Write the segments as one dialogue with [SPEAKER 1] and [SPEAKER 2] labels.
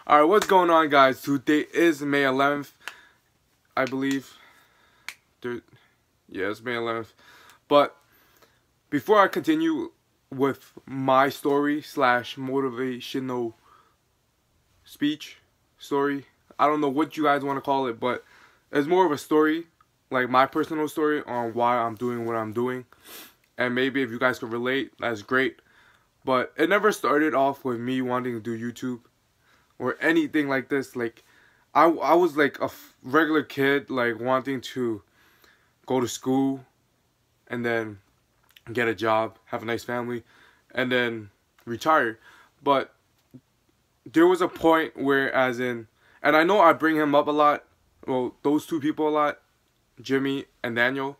[SPEAKER 1] Alright, what's going on, guys? Today is May 11th, I believe. Yeah, it's May 11th. But before I continue with my story slash motivational speech story, I don't know what you guys want to call it, but it's more of a story, like my personal story on why I'm doing what I'm doing. And maybe if you guys can relate, that's great. But it never started off with me wanting to do YouTube or anything like this. Like I was like a regular kid, like wanting to go to school and then get a job, have a nice family, and then retire. But there was a point where, as in, and I know I bring him up a lot, well, those two people a lot, Jimmy and Daniel,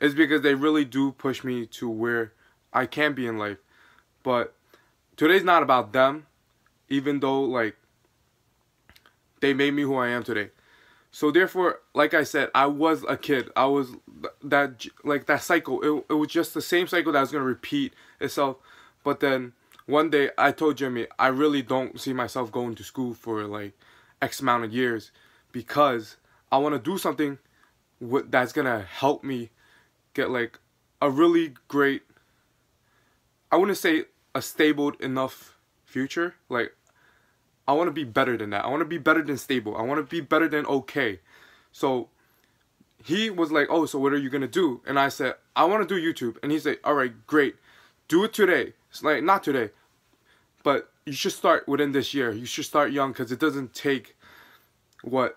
[SPEAKER 1] is because they really do push me to where I can be in life. But today's not about them, even though, like, they made me who I am today. So therefore, like I said, I was a kid. I was that cycle. It was just the same cycle that was going to repeat itself. But then one day I told Jimmy, I really don't see myself going to school for like X amount of years, because I want to do something that's going to help me get like a really great, I wouldn't say a stable enough future. Like, I want to be better than that. I want to be better than stable. I want to be better than okay. So he was like, oh, so what are you going to do? And I said, I want to do YouTube. And he said, all right, great. Do it today. It's like, not today, but you should start within this year. You should start young, because it doesn't take like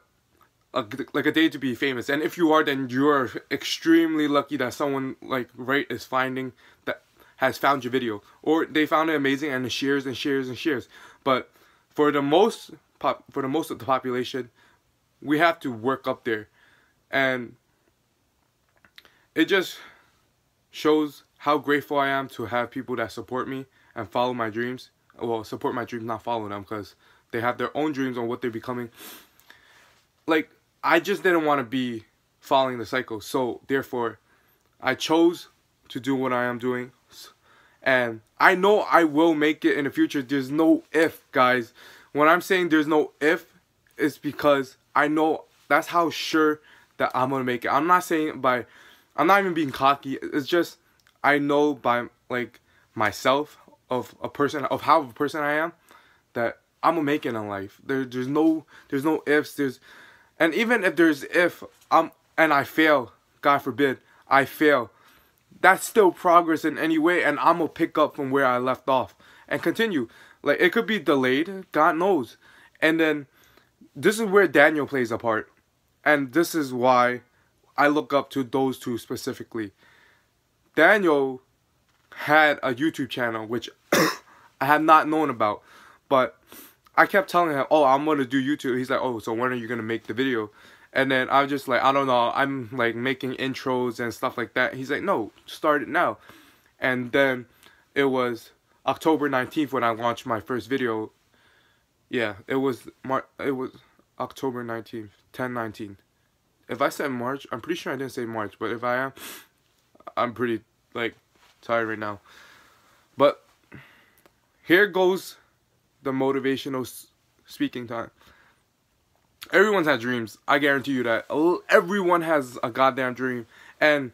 [SPEAKER 1] a day to be famous. And if you are, then you're extremely lucky that someone like is finding that, has found your video, or they found it amazing and it shares and shares and shares. But for the most of the population, we have to work up there. And it just shows how grateful I am to have people that support me and follow my dreams. Well, support my dreams, not follow them, because they have their own dreams on what they're becoming. Like, I just didn't want to be following the cycle. So therefore, I chose to do what I am doing. And I know I will make it in the future. There's no if, guys. When I'm saying there's no if, it's because I know that's how sure that I'm going to make it. I'm not saying I'm not even being cocky. It's just, I know by like myself, of how of a person I am, that I'm going to make it in life. There's no ifs. And even if there's and I fail, God forbid, I fail, that's still progress in any way, and I'm gonna pick up from where I left off and continue. Like, it could be delayed, God knows. And then this is where Daniel plays a part, and this is why I look up to those two specifically. Daniel had a YouTube channel which I had not known about, but I kept telling him, oh, I'm gonna do YouTube. He's like, oh, so when are you gonna make the video? And then I was just like, I don't know, I'm like making intros and stuff like that. He's like, no, start it now. And then it was October 19th when I launched my first video. Yeah, it was October 19th, 10/19. If I said March, I'm pretty sure I didn't say March, but if I am, I'm pretty like tired right now. But here goes the motivational speaking time. Everyone's had dreams. I guarantee you that. Everyone has a goddamn dream. And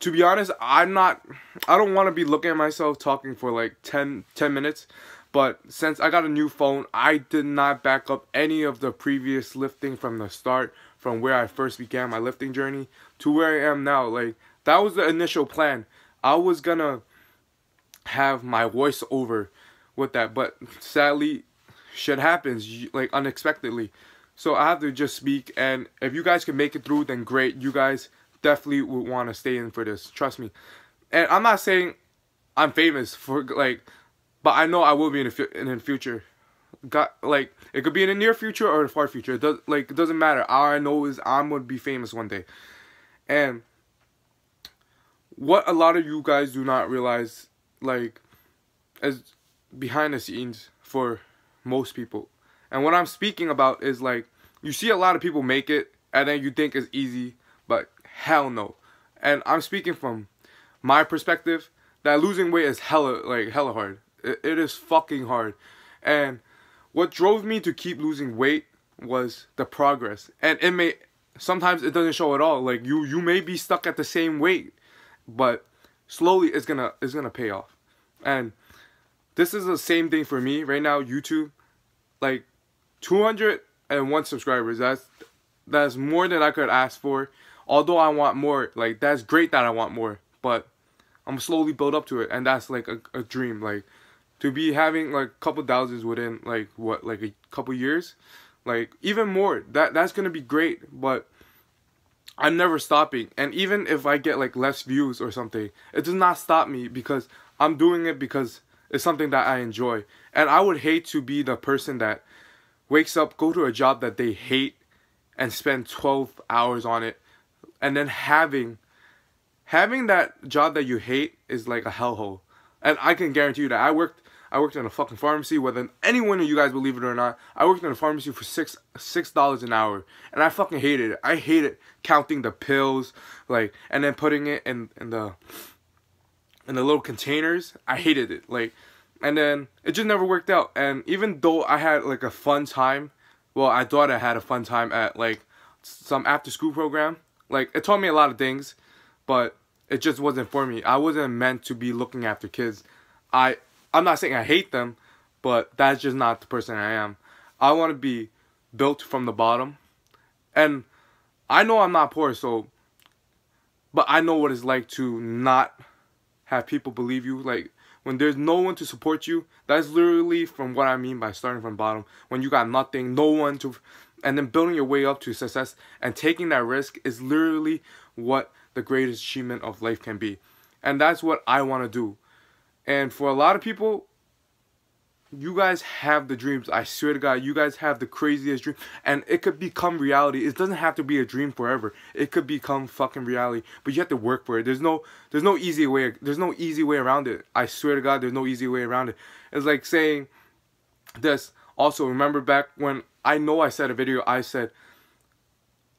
[SPEAKER 1] to be honest, I don't want to be looking at myself talking for like 10 minutes. But since I got a new phone, I did not back up any of the previous lifting from the start, from where I first began my lifting journey to where I am now. Like, that was the initial plan. I was gonna have my voiceover with that, but sadly, shit happens, like, unexpectedly. So I have to just speak, and if you guys can make it through, then great. You guys definitely would want to stay in for this. Trust me. And I'm not saying I'm famous for, like, but I know I will be in the future. Like, it could be in the near future or the far future. It doesn't matter. All I know is I'm going to be famous one day. And what a lot of you guys do not realize, like, as behind the scenes for most people, and what I'm speaking about is, like, you see a lot of people make it, and then you think it's easy, but hell no. And I'm speaking from my perspective, that losing weight is hella hard. It is fucking hard. And what drove me to keep losing weight was the progress. And sometimes it doesn't show at all. Like you may be stuck at the same weight, but slowly it's gonna pay off. And this is the same thing for me right now. YouTube, like 201 subscribers. That's more than I could ask for. Although I want more, like that's great that I want more, but I'm slowly build up to it, and that's like a dream. Like to be having like a couple thousands within like a couple years, like even more. That's gonna be great, but I'm never stopping. And even if I get like less views or something, it does not stop me because I'm doing it because it's something that I enjoy. And I would hate to be the person that wakes up, go to a job that they hate, and spend 12 hours on it, and then having that job that you hate is like a hellhole. And I can guarantee you that I worked in a fucking pharmacy. Whether anyone of you guys believe it or not, I worked in a pharmacy for $6 an hour, and I fucking hated it. I hated counting the pills, like, and then putting it in the little containers. I hated it, like, and then it just never worked out. And even though I had like a fun time, well, I thought I had a fun time at like some after school program. Like it taught me a lot of things, but it just wasn't for me. I wasn't meant to be looking after kids. I'm not saying I hate them, but that's just not the person I am. I want to be built from the bottom. And I know I'm not poor, but I know what it's like to not have people believe you. Like when there's no one to support you, that's literally from what I mean by starting from the bottom. When you got nothing, no one to, and then building your way up to success and taking that risk is literally what the greatest achievement of life can be. And that's what I want to do. And for a lot of people, you guys have the dreams. I swear to God, you guys have the craziest dream, and it could become reality. It doesn't have to be a dream forever. It could become fucking reality, but you have to work for it. There's no easy way. There's no easy way around it. I swear to God, there's no easy way around it. It's like saying this. Also, remember back when I said a video, I said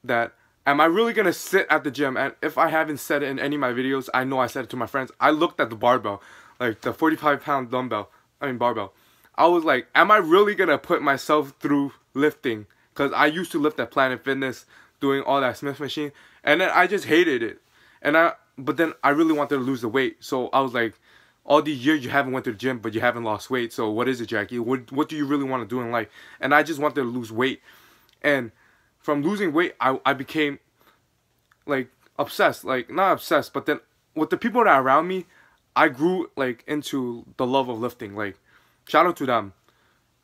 [SPEAKER 1] that, am I really gonna sit at the gym? And if I haven't said it in any of my videos, I know I said it to my friends. I looked at the barbell, like the 45-pound barbell. I was like, am I really gonna put myself through lifting? Because I used to lift at Planet Fitness, doing all that Smith machine, and then I just hated it. But then I really wanted to lose the weight, so I was like, all these years you haven't went to the gym, but you haven't lost weight. So what is it, Jackie? What do you really want to do in life? And I just wanted to lose weight, and from losing weight, I became like obsessed. Like not obsessed, but then with the people that are around me, I grew like into the love of lifting. Like, shout out to them.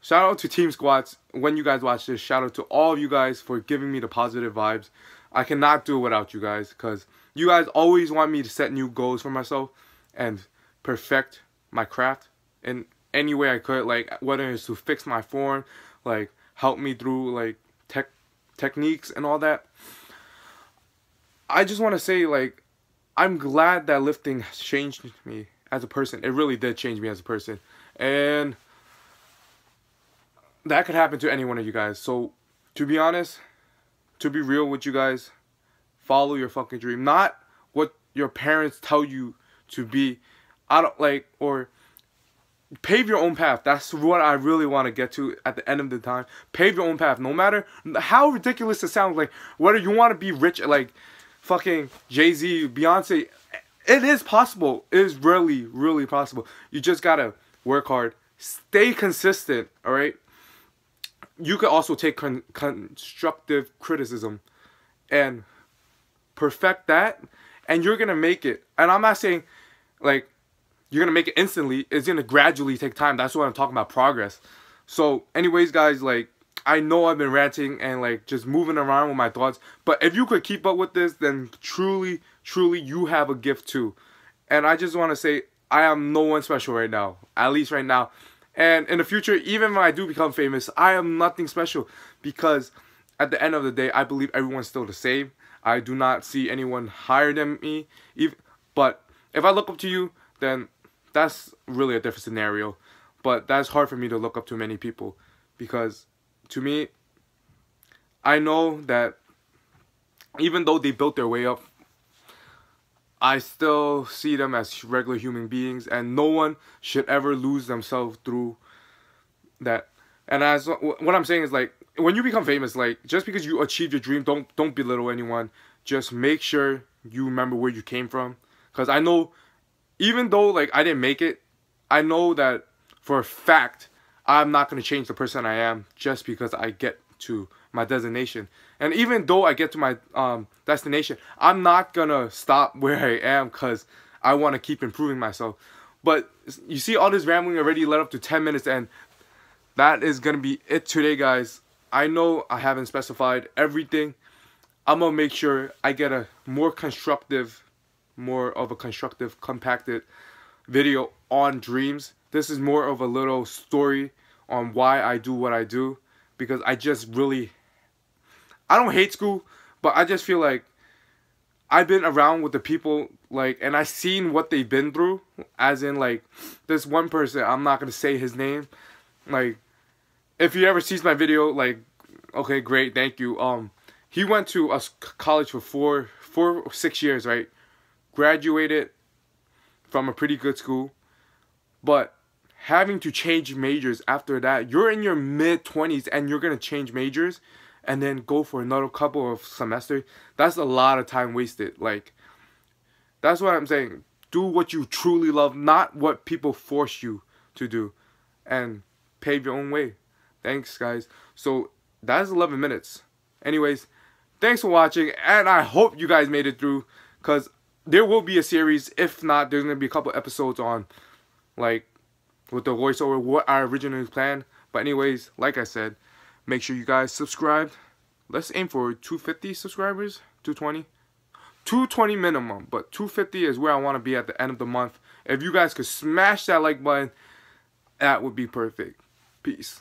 [SPEAKER 1] Shout out to Team Squats. When you guys watch this, shout out to all of you guys for giving me the positive vibes. I cannot do it without you guys, because you guys always want me to set new goals for myself and perfect my craft in any way I could. Like whether it's to fix my form, like help me through like techniques and all that. I just want to say, like, I'm glad that lifting has changed me as a person. It really did change me as a person. And that could happen to any one of you guys. So, to be honest, to be real with you guys, follow your fucking dream. Not what your parents tell you to be. Or pave your own path. That's what I really want to get to at the end of the time. Pave your own path. No matter how ridiculous it sounds, like, whether you want to be rich, like fucking Jay-Z, Beyonce, it is possible. It is really, really possible. You just gotta work hard. Stay consistent, alright? You could also take constructive criticism and perfect that, and you're gonna make it. And I'm not saying, like, you're gonna make it instantly. It's gonna gradually take time. That's what I'm talking about, progress. So, anyways, guys, like, I know I've been ranting and like just moving around with my thoughts, but if you could keep up with this, then truly, truly, you have a gift too. And I just want to say, I am no one special right now, at least right now. And in the future, even when I do become famous, I am nothing special, because at the end of the day, I believe everyone's still the same. I do not see anyone higher than me. But if I look up to you, then that's really a different scenario. But that's hard for me to look up to many people, because to me, I know that even though they built their way up, I still see them as regular human beings, and no one should ever lose themselves through that And as what I'm saying is, like, when you become famous, like, just because you achieve your dream, don't belittle anyone. Just make sure you remember where you came from. Because I know, even though, like, I didn't make it, I know that for a fact I'm not going to change the person I am just because I get to my destination. And even though I get to my destination, I'm not going to stop where I am because I want to keep improving myself. But you see, all this rambling already led up to 10 minutes, and that is going to be it today, guys. I know I haven't specified everything. I'm going to make sure I get a more of a constructive, compacted video on dreams. This is more of a little story on why I do what I do, because I don't hate school, but I just feel like I've been around with the people, like, and I've seen what they've been through, as in, like, this one person, I'm not going to say his name, like, if he ever sees my video, like, okay, great, thank you. He went to a college for 4 or 6 years, right? Graduated from a pretty good school, but having to change majors after that, you're in your mid-20s and you're going to change majors and then go for another couple of semesters. That's a lot of time wasted. Like, that's what I'm saying. Do what you truly love, not what people force you to do, and pave your own way. Thanks, guys. So that's 11 minutes. Anyways, thanks for watching, and I hope you guys made it through, because there will be a series. If not, there's going to be a couple episodes on, like, with the voiceover, what I originally planned. But anyways, like I said, make sure you guys subscribe. Let's aim for 250 subscribers, 220. 220 minimum, but 250 is where I want to be at the end of the month. If you guys could smash that like button, that would be perfect. Peace.